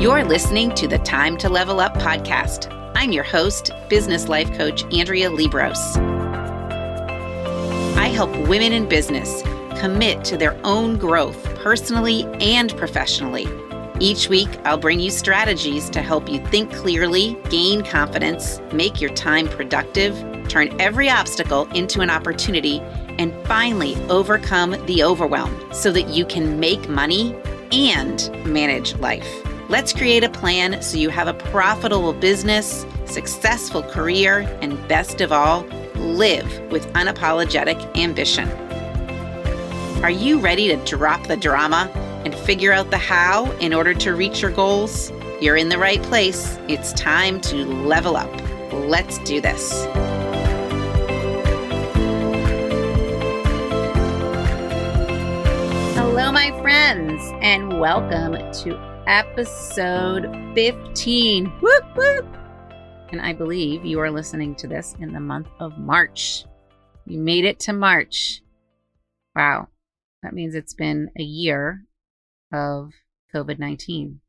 You're listening to the Time to Level Up podcast. I'm your host, business life coach Andrea Liebross. I help women in business commit to their own growth personally and professionally. Each week, I'll bring you strategies to help you think clearly, gain confidence, make your time productive, turn every obstacle into an opportunity, and finally overcome the overwhelm so that you can make money and manage life. Let's create a plan so you have a profitable business, successful career, and best of all, live with unapologetic ambition. Are you ready to drop the drama and figure out the how in order to reach your goals? You're in the right place. It's time to level up. Let's do this. Hello, my friends, and welcome to episode 15. Whoop, whoop. And I believe you are listening to this in the month of March. You made it to March. Wow. That means it's been a year of COVID-19. I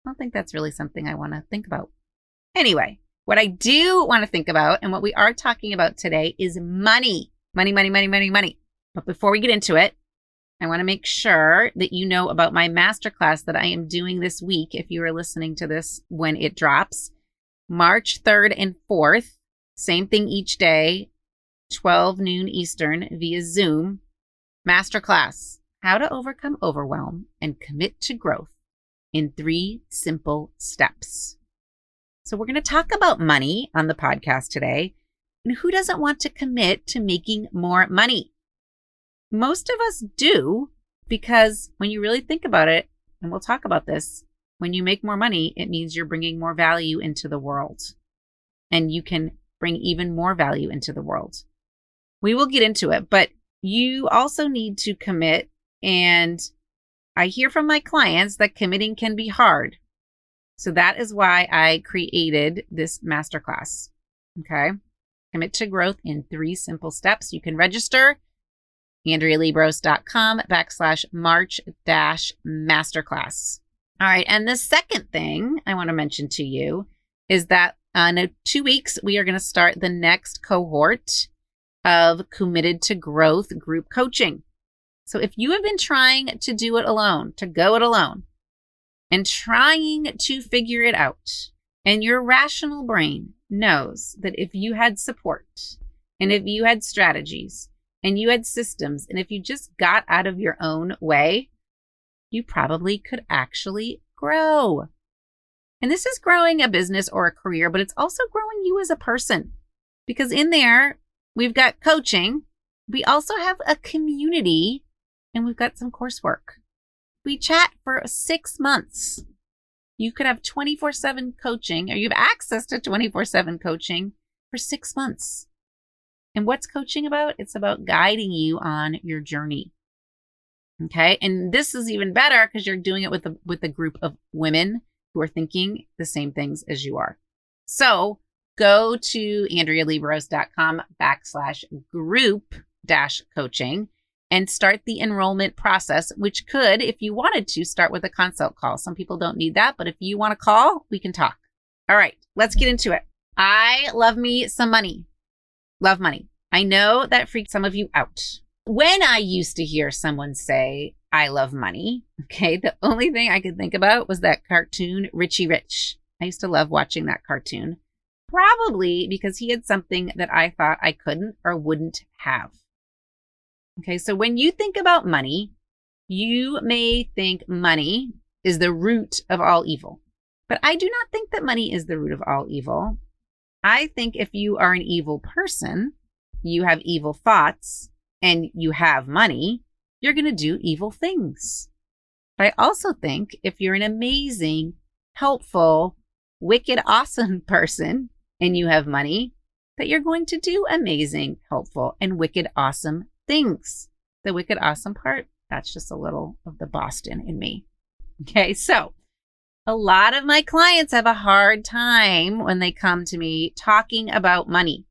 don't think that's really something I want to think about. Anyway, what I do want to think about and what we are talking about today is money. Money. But before we get into it, I want to make sure that you know about my masterclass that I am doing this week. If you are listening to this when it drops, March 3rd and 4th, same thing each day, 12 noon Eastern via Zoom, Masterclass, how to overcome overwhelm and commit to growth in 3 simple steps. So we're going to talk about money on the podcast today. And who doesn't want to commit to making more money? Most of us do, because when you really think about it, and we'll talk about this, when you make more money, it means you're bringing more value into the world. And you can bring even more value into the world. We will get into it, but you also need to commit. And I hear from my clients that committing can be hard. So that is why I created this masterclass. Okay. Commit to growth in 3 simple steps. You can register AndreaLiebross.com/March-Masterclass. All right. And the second thing I want to mention to you is that in 2 weeks, we are going to start the next cohort of Committed to Growth group coaching. So if you have been trying to do it alone, to go it alone, and trying to figure it out, and your rational brain knows that if you had support, and if you had strategies, and you had systems, and if you just got out of your own way, you probably could actually grow. And this is growing a business or a career, but it's also growing you as a person. Because in there, we've got coaching, we also have a community, and we've got some coursework. We chat for 6 months. You could have 24/7 coaching, or you have access to 24/7 coaching for 6 months. And what's coaching about? It's about guiding you on your journey. Okay. And this is even better because you're doing it with a group of women who are thinking the same things as you are. So go to AndreaLiebross.com/group-coaching and start the enrollment process, which could, if you wanted to, start with a consult call. Some people don't need that, but if you want to call, we can talk. All right, let's get into it. I love me some money. Love money. I know that freaks some of you out. When I used to hear someone say, I love money, okay, the only thing I could think about was that cartoon, Richie Rich. I used to love watching that cartoon, probably because he had something that I thought I couldn't or wouldn't have. Okay, so when you think about money, you may think money is the root of all evil. But I do not think that money is the root of all evil. I think if you are an evil person, you have evil thoughts, and you have money, you're going to do evil things. But I also think if you're an amazing, helpful, wicked, awesome person, and you have money, that you're going to do amazing, helpful, and wicked, awesome things. The wicked, awesome part, that's just a little of the Boston in me. Okay, so a lot of my clients have a hard time when they come to me talking about money.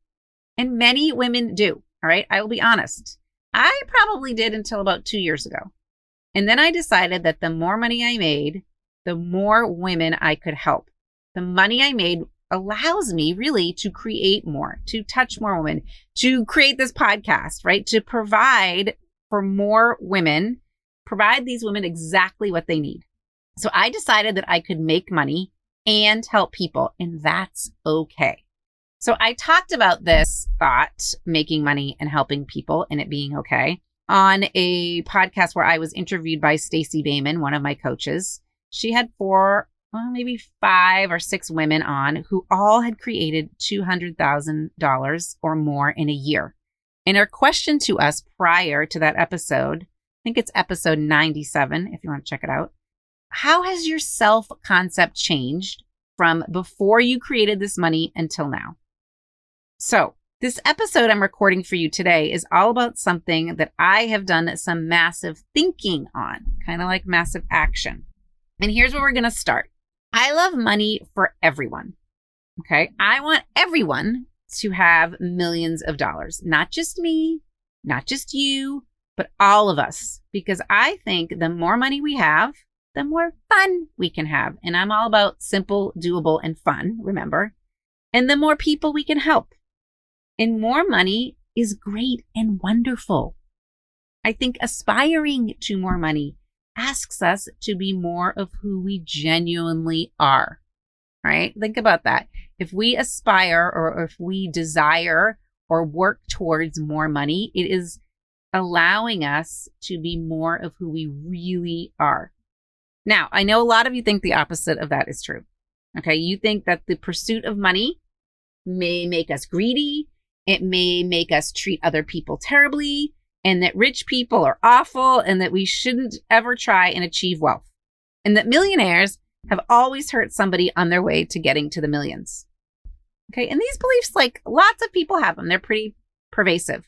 And many women do. All right. I will be honest. I probably did until about 2 years ago. And then I decided that the more money I made, the more women I could help. The money I made allows me really to create more, to touch more women, to create this podcast, right? To provide for more women, provide these women exactly what they need. So I decided that I could make money and help people, and that's okay. So I talked about this thought, making money and helping people and it being okay, on a podcast where I was interviewed by Stacey Bayman, one of my coaches. She had maybe 5 or 6 women on who all had created $200,000 or more in a year. And her question to us prior to that episode, I think it's episode 97, if you want to check it out. How has your self-concept changed from before you created this money until now? So this episode I'm recording for you today is all about something that I have done some massive thinking on, kind of like massive action. And here's where we're going to start. I love money for everyone. Okay. I want everyone to have millions of dollars, not just me, not just you, but all of us, because I think the more money we have, the more fun we can have. And I'm all about simple, doable, and fun, remember? And the more people we can help. And more money is great and wonderful. I think aspiring to more money asks us to be more of who we genuinely are, right? Think about that. If we aspire or if we desire or work towards more money, it is allowing us to be more of who we really are. Now, I know a lot of you think the opposite of that is true. Okay, you think that the pursuit of money may make us greedy. It may make us treat other people terribly, and that rich people are awful, and that we shouldn't ever try and achieve wealth, and that millionaires have always hurt somebody on their way to getting to the millions. Okay, and these beliefs, like lots of people have them. They're pretty pervasive.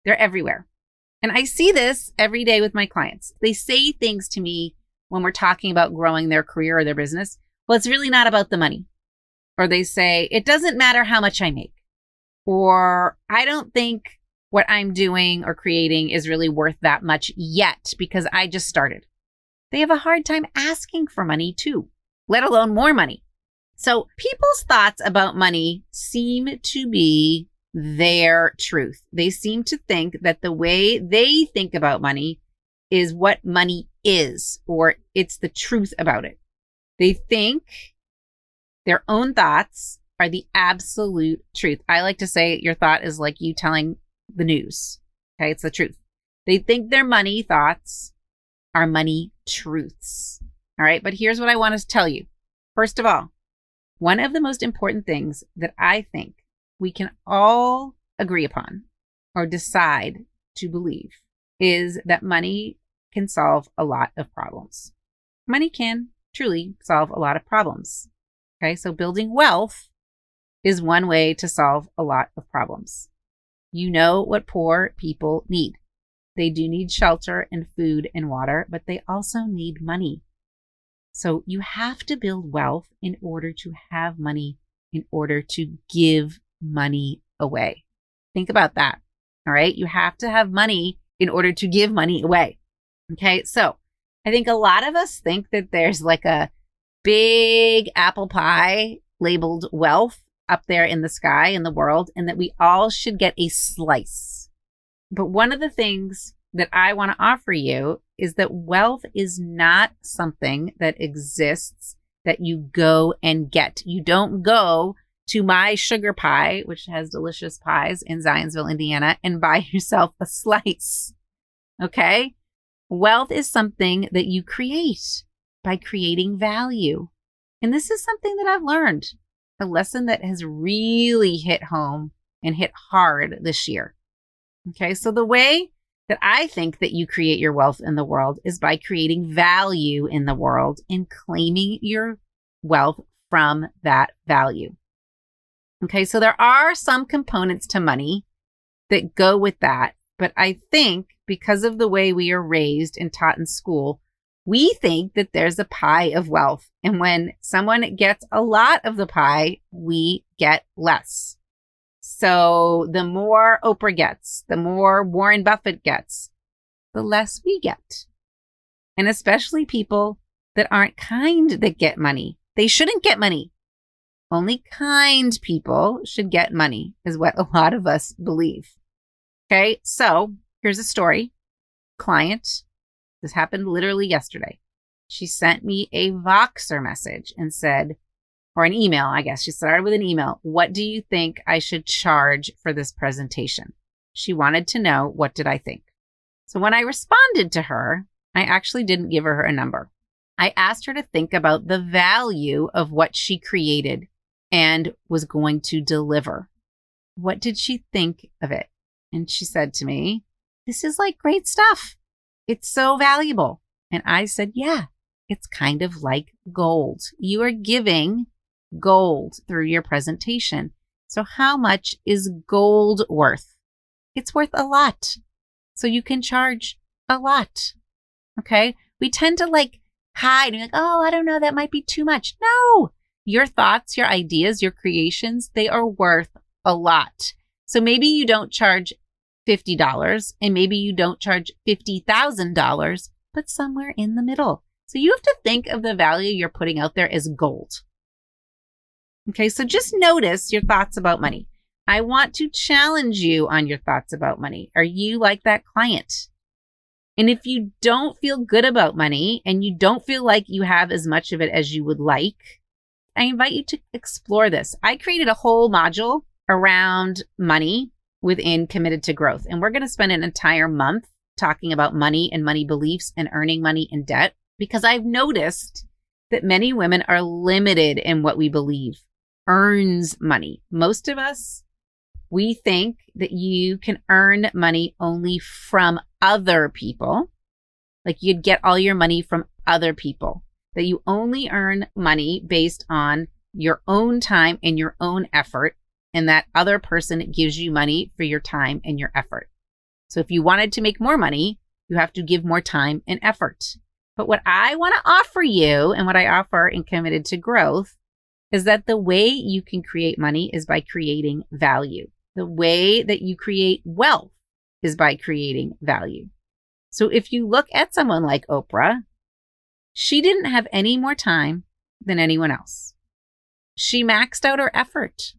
They're everywhere. And I see this every day with my clients. They say things to me when we're talking about growing their career or their business. Well, it's really not about the money. Or they say, it doesn't matter how much I make. Or I don't think what I'm doing or creating is really worth that much yet because I just started. They have a hard time asking for money too, let alone more money. So people's thoughts about money seem to be their truth. They seem to think that the way they think about money is what money is, or it's the truth about it. They think their own thoughts are the absolute truth. I like to say your thought is like you telling the news. Okay, it's the truth. They think their money thoughts are money truths. All right, but here's what I want to tell you. First of all, one of the most important things that I think we can all agree upon or decide to believe is that money can solve a lot of problems. Money can truly solve a lot of problems. Okay, so building wealth is one way to solve a lot of problems. You know what poor people need. They do need shelter and food and water, but they also need money. So you have to build wealth in order to have money, in order to give money away. Think about that. All right. You have to have money in order to give money away. Okay. So I think a lot of us think that there's like a big apple pie labeled wealth up there in the sky in the world, and that we all should get a slice. But one of the things that I want to offer you is that wealth is not something that exists that you go and get. You don't go to My Sugar Pie, which has delicious pies in Zionsville, Indiana, and buy yourself a slice. Okay? Wealth is something that you create by creating value. And this is something that I've learned, a lesson that has really hit home and hit hard this year. Okay, so the way that I think that you create your wealth in the world is by creating value in the world and claiming your wealth from that value. Okay, so there are some components to money that go with that, but I think because of the way we are raised and taught in school, we think that there's a pie of wealth. And when someone gets a lot of the pie, we get less. So the more Oprah gets, the more Warren Buffett gets, the less we get. And especially people that aren't kind that get money. They shouldn't get money. Only kind people should get money, is what a lot of us believe. Okay, so here's a story. Client, this happened literally yesterday. She sent me a Voxer message and said, or an email, I guess. She started with an email. What do you think I should charge for this presentation? She wanted to know, what did I think? So when I responded to her, I actually didn't give her a number. I asked her to think about the value of what she created and was going to deliver. What did she think of it? And she said to me, this is like great stuff. It's so valuable. And I said, yeah, it's kind of like gold. You are giving gold through your presentation. So how much is gold worth? It's worth a lot. So you can charge a lot. Okay. We tend to hide and oh, I don't know, that might be too much. No, your thoughts, your ideas, your creations, they are worth a lot. So maybe you don't charge $50 and maybe you don't charge $50,000, but somewhere in the middle. So you have to think of the value you're putting out there as gold. Okay, so just notice your thoughts about money. I want to challenge you on your thoughts about money. Are you like that client? And if you don't feel good about money and you don't feel like you have as much of it as you would like, I invite you to explore this. I created a whole module around money within Committed to Growth. And we're going to spend an entire month talking about money and money beliefs and earning money in debt, because I've noticed that many women are limited in what we believe earns money. Most of us, we think that you can earn money only from other people. Like you'd get all your money from other people, that you only earn money based on your own time and your own effort. And that other person gives you money for your time and your effort. So if you wanted to make more money, you have to give more time and effort. But what I want to offer you and what I offer in Committed to Growth is that the way you can create money is by creating value. The way that you create wealth is by creating value. So if you look at someone like Oprah, she didn't have any more time than anyone else. She maxed out her effort.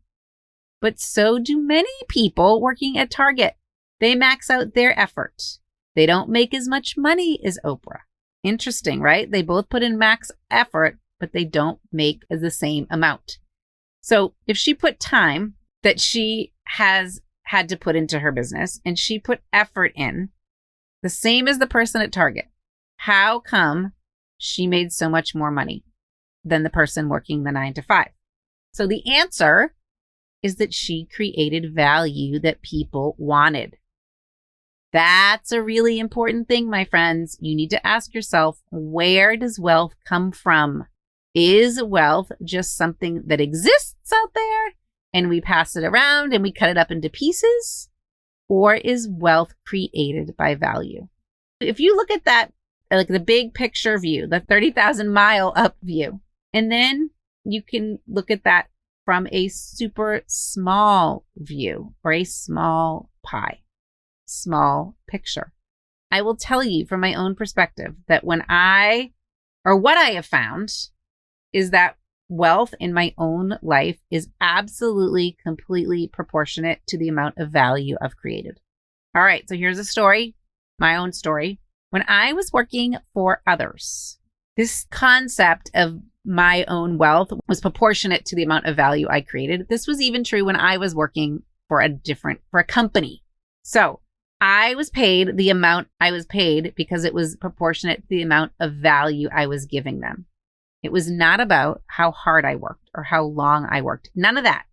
But so do many people working at Target. They max out their effort. They don't make as much money as Oprah. Interesting, right? They both put in max effort, but they don't make the same amount. So if she put time that she has had to put into her business and she put effort in, the same as the person at Target, how come she made so much more money than the person working the 9 to 5? So the answer is that she created value that people wanted. That's a really important thing, my friends. You need to ask yourself, where does wealth come from? Is wealth just something that exists out there and we pass it around and we cut it up into pieces? Or is wealth created by value? If you look at that, like the big picture view, the 30,000 mile up view, and then you can look at that from a super small view or a small pie, small picture. I will tell you from my own perspective that what I have found is that wealth in my own life is absolutely, completely proportionate to the amount of value I've created. All right, so here's a story, my own story. When I was working for others, this concept of my own wealth was proportionate to the amount of value I created. This was even true when I was working for a company. So I was paid the amount I was paid because it was proportionate to the amount of value I was giving them. It was not about how hard I worked or how long I worked. None of that.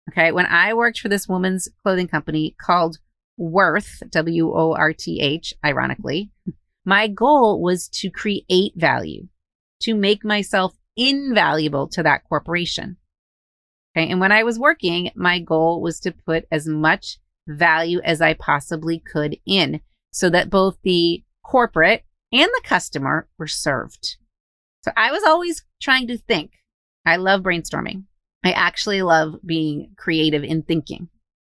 Okay. When I worked for this woman's clothing company called Worth, WORTH, ironically, my goal was to create value, to make myself invaluable to that corporation. Okay. And when I was working, my goal was to put as much value as I possibly could in so that both the corporate and the customer were served. So I was always trying to think. I love brainstorming. I actually love being creative in thinking.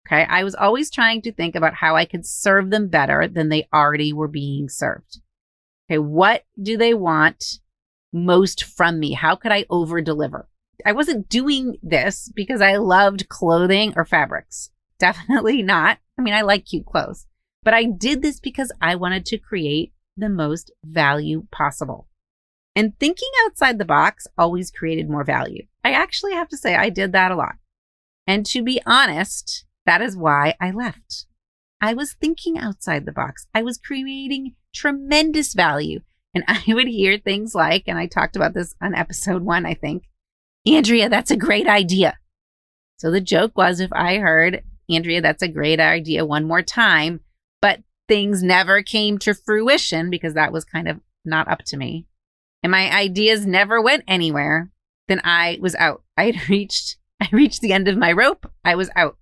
Okay. I was always trying to think about how I could serve them better than they already were being served. Okay. What do they want most from me? How could I over deliver? I wasn't doing this because I loved clothing or fabrics. Definitely not. I mean, I like cute clothes, but I did this because I wanted to create the most value possible. And thinking outside the box always created more value. I actually have to say I did that a lot. And to be honest, that is why I left. I was thinking outside the box. I was creating tremendous value. And I would hear things like, and I talked about this on episode 1, I think, Andrea, that's a great idea. So the joke was if I heard, Andrea, that's a great idea one more time, but things never came to fruition because that was kind of not up to me, and my ideas never went anywhere, then I was out. I reached the end of my rope. I was out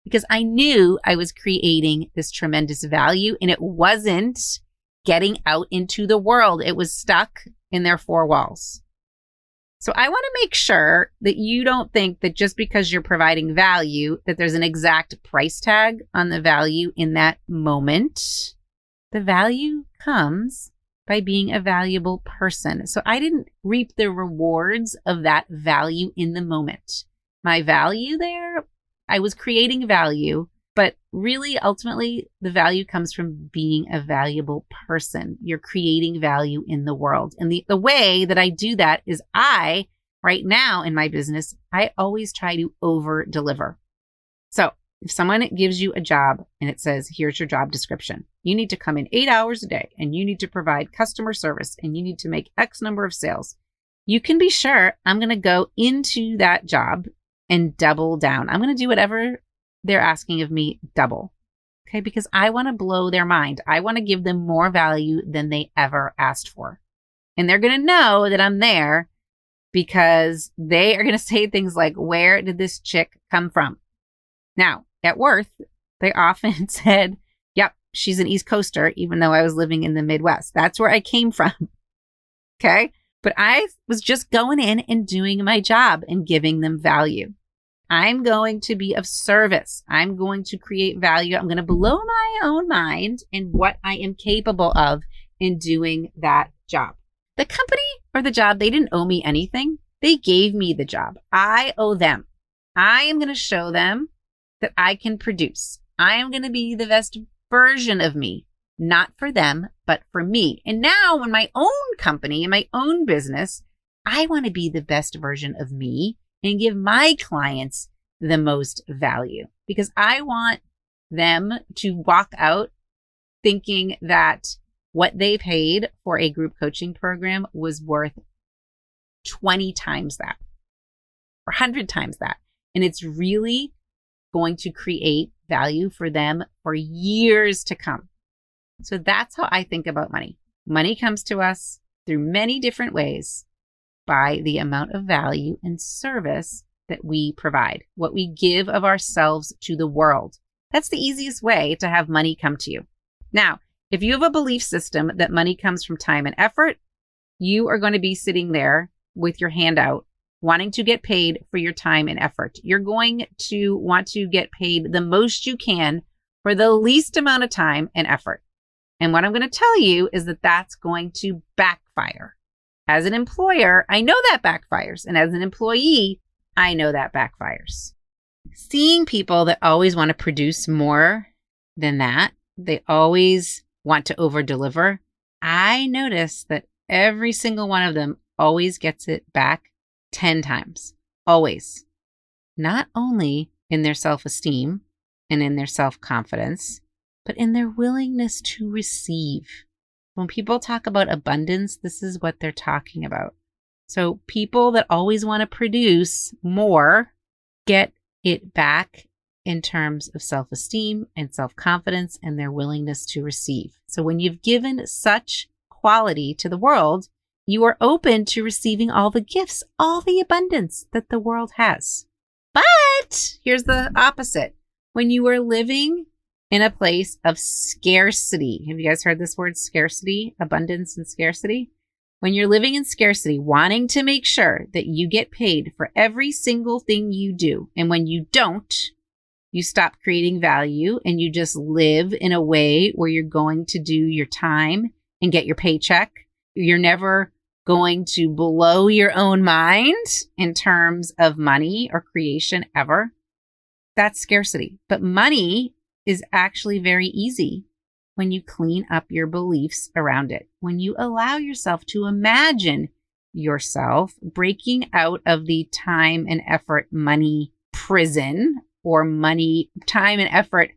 because I knew I was creating this tremendous value and it wasn't getting out into the world. It was stuck in their 4 walls. So I want to make sure that you don't think that just because you're providing value, that there's an exact price tag on the value in that moment. The value comes by being a valuable person. So I didn't reap the rewards of that value in the moment. My value there, I was creating value, but really ultimately the value comes from being a valuable person. You're creating value in the world. And the way that I do that is right now in my business, I always try to over deliver. So if someone gives you a job and it says, here's your job description, you need to come in 8 hours a day and you need to provide customer service and you need to make X number of sales, you can be sure I'm going to go into that job and double down. I'm going to do whatever they're asking of me double. Okay. Because I want to blow their mind. I want to give them more value than they ever asked for. And they're going to know that I'm there because they are going to say things like, where did this chick come from? Now, at Worth, they often said, yep, she's an East Coaster, even though I was living in the Midwest. That's where I came from. Okay. But I was just going in and doing my job and giving them value. I'm going to be of service. I'm going to create value. I'm going to blow my own mind in what I am capable of in doing that job. The company or the job, they didn't owe me anything. They gave me the job. I owe them. I am going to show them that I can produce. I am going to be the best version of me, not for them, but for me. And now in my own company, in my own business, I want to be the best version of me and give my clients the most value because I want them to walk out thinking that what they paid for a group coaching program was worth 20 times that or 100 times that. And it's really going to create value for them for years to come. So that's how I think about money. Money comes to us through many different ways by the amount of value and service that we provide, what we give of ourselves to the world. That's the easiest way to have money come to you. Now, if you have a belief system that money comes from time and effort, you are going to be sitting there with your hand out, wanting to get paid for your time and effort. You're going to want to get paid the most you can for the least amount of time and effort. And what I'm going to tell you is that that's going to backfire. As an employer, I know that backfires. And as an employee, I know that backfires. Seeing people that always want to produce more than that, they always want to over deliver. I notice that every single one of them always gets it back 10 times, always. Not only in their self-esteem and in their self-confidence, but in their willingness to receive. When people talk about abundance, this is what they're talking about. So people that always want to produce more get it back in terms of self-esteem and self-confidence and their willingness to receive. So when you've given such quality to the world, you are open to receiving all the gifts, all the abundance that the world has. But here's the opposite. When you are living in a place of scarcity, have you guys heard this word scarcity, abundance and scarcity? When you're living in scarcity, wanting to make sure that you get paid for every single thing you do, and when you don't, you stop creating value and you just live in a way where you're going to do your time and get your paycheck. You're never going to blow your own mind in terms of money or creation ever, that's scarcity. But money is actually very easy when you clean up your beliefs around it, when you allow yourself to imagine yourself breaking out of the time and effort money prison or time and effort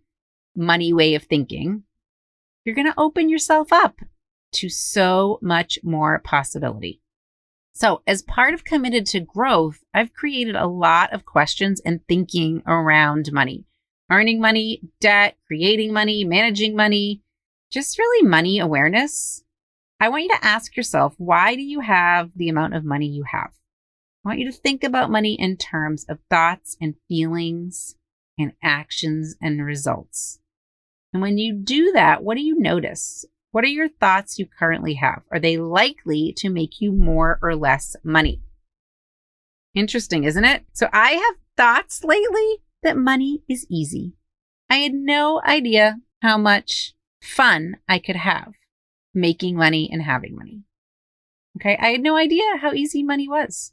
money way of thinking. You're going to open yourself up to so much more possibility. So as part of Committed to Growth, I've created a lot of questions and thinking around money, earning money, debt, creating money, managing money, just really money awareness. I want you to ask yourself, why do you have the amount of money you have? I want you to think about money in terms of thoughts and feelings and actions and results. And when you do that, what do you notice? What are your thoughts you currently have? Are they likely to make you more or less money? Interesting, isn't it? So I have thoughts lately that money is easy. I had no idea how much fun I could have making money and having money. Okay, I had no idea how easy money was.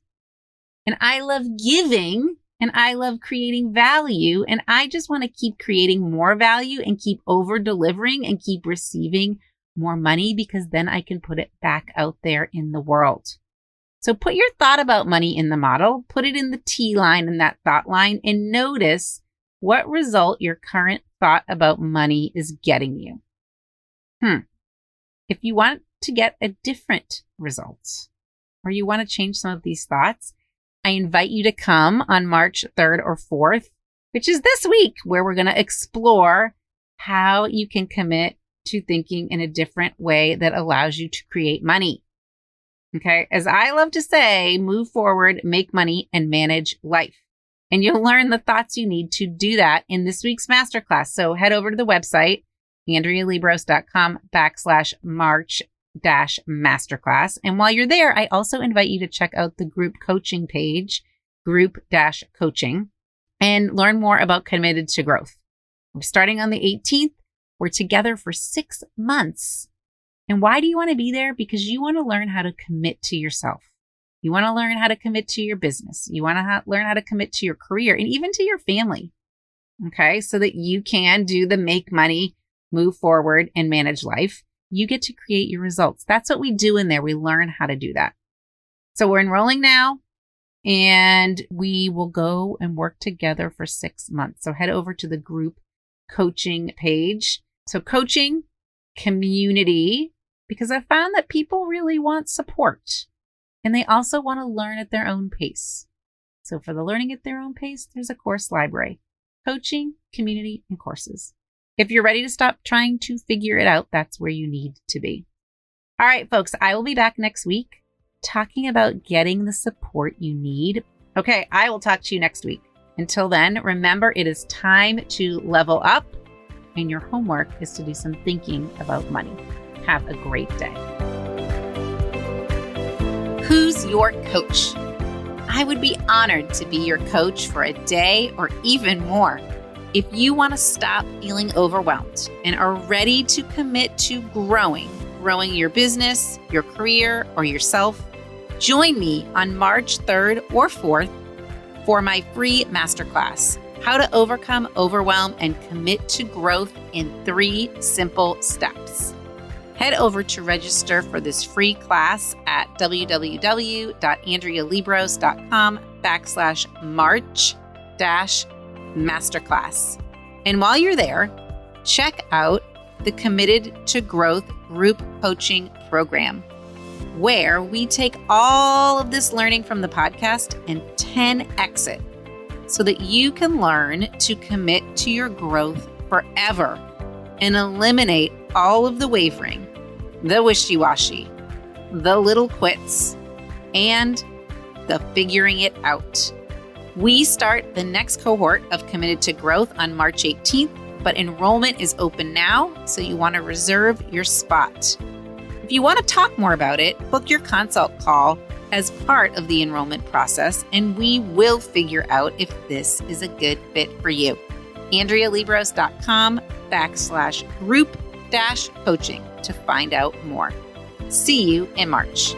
And I love giving and I love creating value. And I just want to keep creating more value and keep over delivering and keep receiving more money, because then I can put it back out there in the world. So put your thought about money in the model, put it in the T line in that thought line, and notice what result your current thought about money is getting you. If you want to get a different result, or you want to change some of these thoughts, I invite you to come on March 3rd or 4th, which is this week, where we're going to explore how you can commit to thinking in a different way that allows you to create money. Okay. As I love to say, move forward, make money, and manage life. And you'll learn the thoughts you need to do that in this week's masterclass. So head over to the website, andrealiebross.com/March-Masterclass. And while you're there, I also invite you to check out the group coaching page, group-coaching, and learn more about Committed to Growth. We're starting on the 18th. We're together for 6 months. And why do you want to be there? Because you want to learn how to commit to yourself. You want to learn how to commit to your business. You want to learn how to commit to your career and even to your family. Okay, so that you can do the make money, move forward, and manage life. You get to create your results. That's what we do in there. We learn how to do that. So we're enrolling now, and we will go and work together for 6 months. So head over to the group coaching page. So coaching, community, because I found that people really want support, and they also want to learn at their own pace. So for the learning at their own pace, there's a course library, coaching, community, and courses. If you're ready to stop trying to figure it out, that's where you need to be. All right, folks, I will be back next week talking about getting the support you need. Okay, I will talk to you next week. Until then, remember, it is time to level up, and your homework is to do some thinking about money. Have a great day. Who's your coach? I would be honored to be your coach for a day or even more. If you want to stop feeling overwhelmed and are ready to commit to growing your business, your career, or yourself, join me on March 3rd or 4th for my free masterclass, How to Overcome Overwhelm and Commit to Growth in 3 Simple Steps. Head over to register for this free class at www.andrealiebross.com/March-Masterclass. And while you're there, check out the Committed to Growth group coaching program, where we take all of this learning from the podcast and 10x it so that you can learn to commit to your growth forever and eliminate all of the wavering, the wishy-washy, the little quits, and the figuring it out. We start the next cohort of Committed to Growth on March 18th, but enrollment is open now, so you want to reserve your spot. If you want to talk more about it, book your consult call as part of the enrollment process, and we will figure out if this is a good fit for you. AndreaLiebross.com/group-coaching to find out more. See you in March.